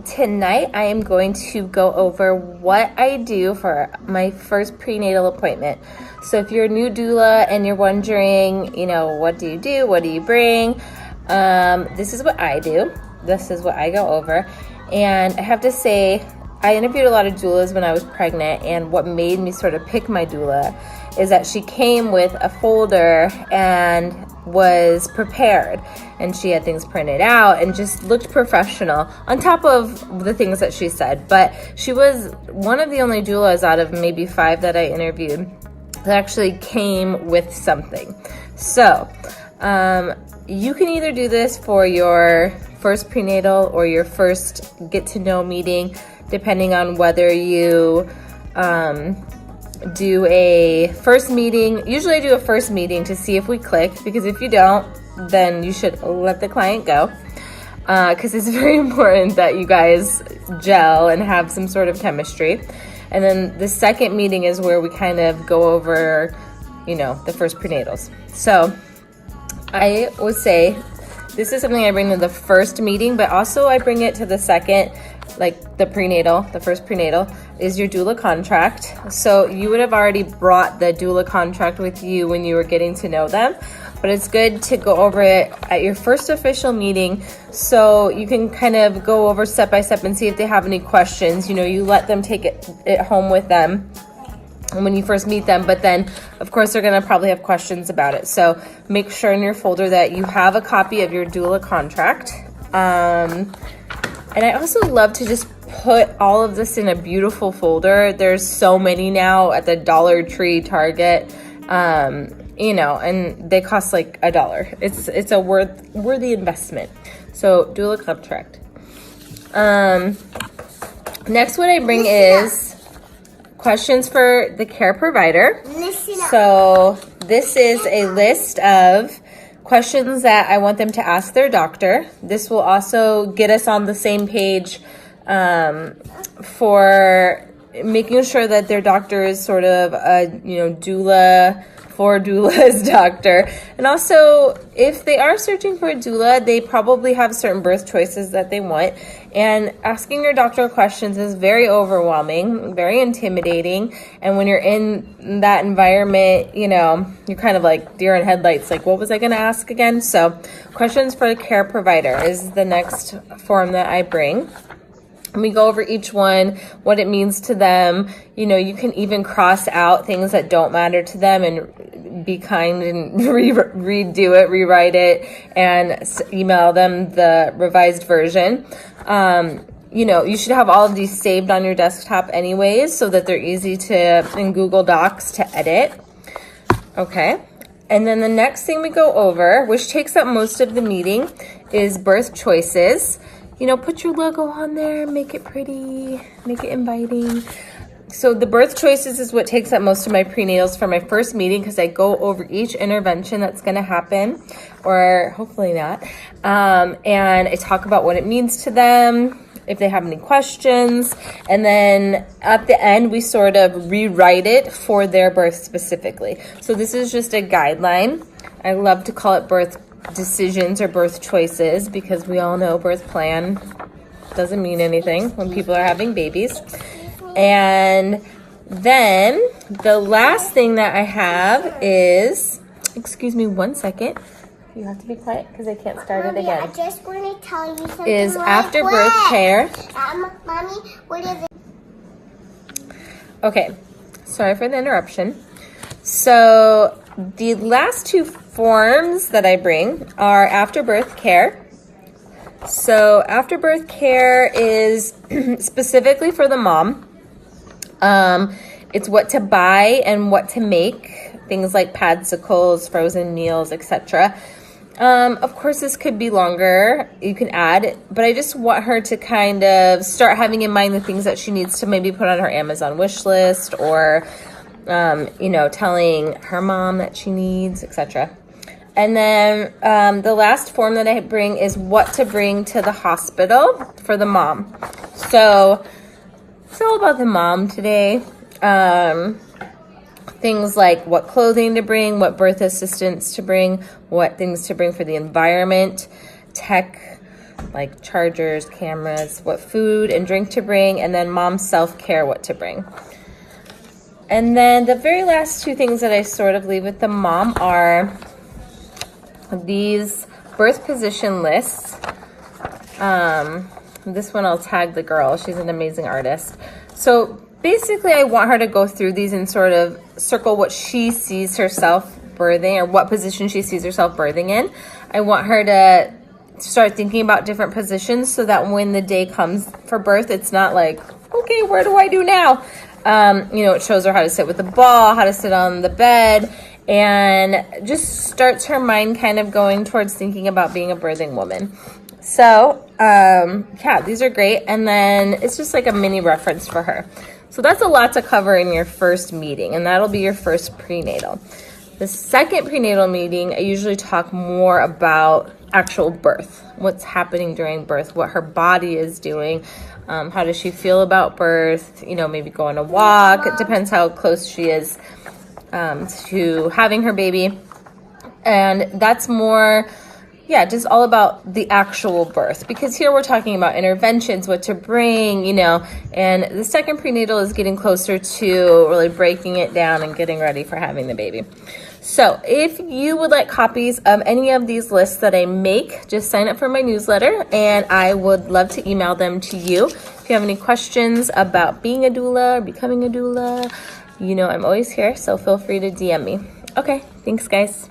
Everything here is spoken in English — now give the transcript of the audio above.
tonight I am going to go over what I do for my first prenatal appointment. So if you're a new doula and you're wondering, you know, what do you do? What do you bring? This is what I do. This is what I go over. And I have to say, I interviewed a lot of doulas when I was pregnant, and what made me sort of pick my doula is that she came with a folder and was prepared, and she had things printed out and just looked professional on top of the things that she said. But she was one of the only doulas out of maybe 5 that I interviewed that actually came with something. So you can either do this for your first prenatal or your first get to know meeting, depending on whether you do a first meeting. Usually I do a first meeting to see if we click, because if you don't, then you should let the client go, because it's very important that you guys gel and have some sort of chemistry. And then the second meeting is where we kind of go over, you know, the first prenatals. So I would say this is something I bring to the first meeting, but also I bring it to the second, like the prenatal. The first prenatal is your doula contract. So you would have already brought the doula contract with you when you were getting to know them, but it's good to go over it at your first official meeting so you can kind of go over step by step and see if they have any questions. You know, you let them take it home with them when you first meet them, but then of course they're going to probably have questions about it. So make sure in your folder that you have a copy of your doula contract. And I also love to just put all of this in a beautiful folder. There's so many now at the Dollar Tree, Target, you know, and they cost like $1. It's a worthy investment. So doula contract. Next, what I bring is questions for the care provider. So this is a list of questions that I want them to ask their doctor. This will also get us on the same page for making sure that their doctor is sort of a, you know, doula for doula's doctor. And also, if they are searching for a doula, they probably have certain birth choices that they want. And asking your doctor questions is very overwhelming, very intimidating. And when you're in that environment, you know, you're kind of like deer in headlights, like, what was I going to ask again? So questions for the care provider is the next form that I bring. And we go over each one, what it means to them. You know, you can even cross out things that don't matter to them and be kind and redo it, rewrite it, and email them the revised version. You know, you should have all of these saved on your desktop anyways, so that they're easy to, in Google Docs, to edit. Okay. And then the next thing we go over, which takes up most of the meeting, is birth choices. You know, put your logo on there, make it pretty, make it inviting. So the birth choices is what takes up most of my prenatals for my first meeting, because I go over each intervention that's going to happen, or hopefully not. And I talk about what it means to them, if they have any questions. And then at the end, we sort of rewrite it for their birth specifically. So this is just a guideline. I love to call it birth decisions or birth choices, because we all know birth plan doesn't mean anything when people are having babies. And then the last thing that I have is, excuse me 1 second, you have to be quiet because I can't start it again. I just want to tell you something. Is after birth care. Mommy, what is it? Okay, sorry for the interruption. So the last 2 forms that I bring are after birth care. So after birth care is specifically for the mom. It's what to buy and what to make, things like padsicles, frozen meals, etc. Of course, this could be longer. You can add, but I just want her to kind of start having in mind the things that she needs to maybe put on her Amazon wish list, or you know, telling her mom that she needs, etc. And then the last form that I bring is what to bring to the hospital for the mom. So it's all about the mom today. Things like what clothing to bring, what birth assistance to bring, what things to bring for the environment, tech, like chargers, cameras, what food and drink to bring, and then mom's self-care, what to bring. And then the very last two things that I sort of leave with the mom are these birth position lists. This one I'll tag the girl. She's an amazing artist. So basically I want her to go through these and sort of circle what she sees herself birthing, or what position she sees herself birthing in. I want her to start thinking about different positions so that when the day comes for birth, it's not like, okay, where do I do now? It shows her how to sit with the ball, how to sit on the bed, and just starts her mind kind of going towards thinking about being a birthing woman. So, yeah, these are great. And then it's just like a mini reference for her. So that's a lot to cover in your first meeting, and that'll be your first prenatal. The second prenatal meeting, I usually talk more about actual birth, what's happening during birth, what her body is doing, how does she feel about birth, maybe go on a walk. It depends how close she is to having her baby. And that's more, just all about the actual birth, because here we're talking about interventions, what to bring, and the second prenatal is getting closer to really breaking it down and getting ready for having the baby. So if you would like copies of any of these lists that I make, just sign up for my newsletter and I would love to email them to you. If you have any questions about being a doula or becoming a doula, I'm always here, so feel free to DM me. Okay, thanks guys.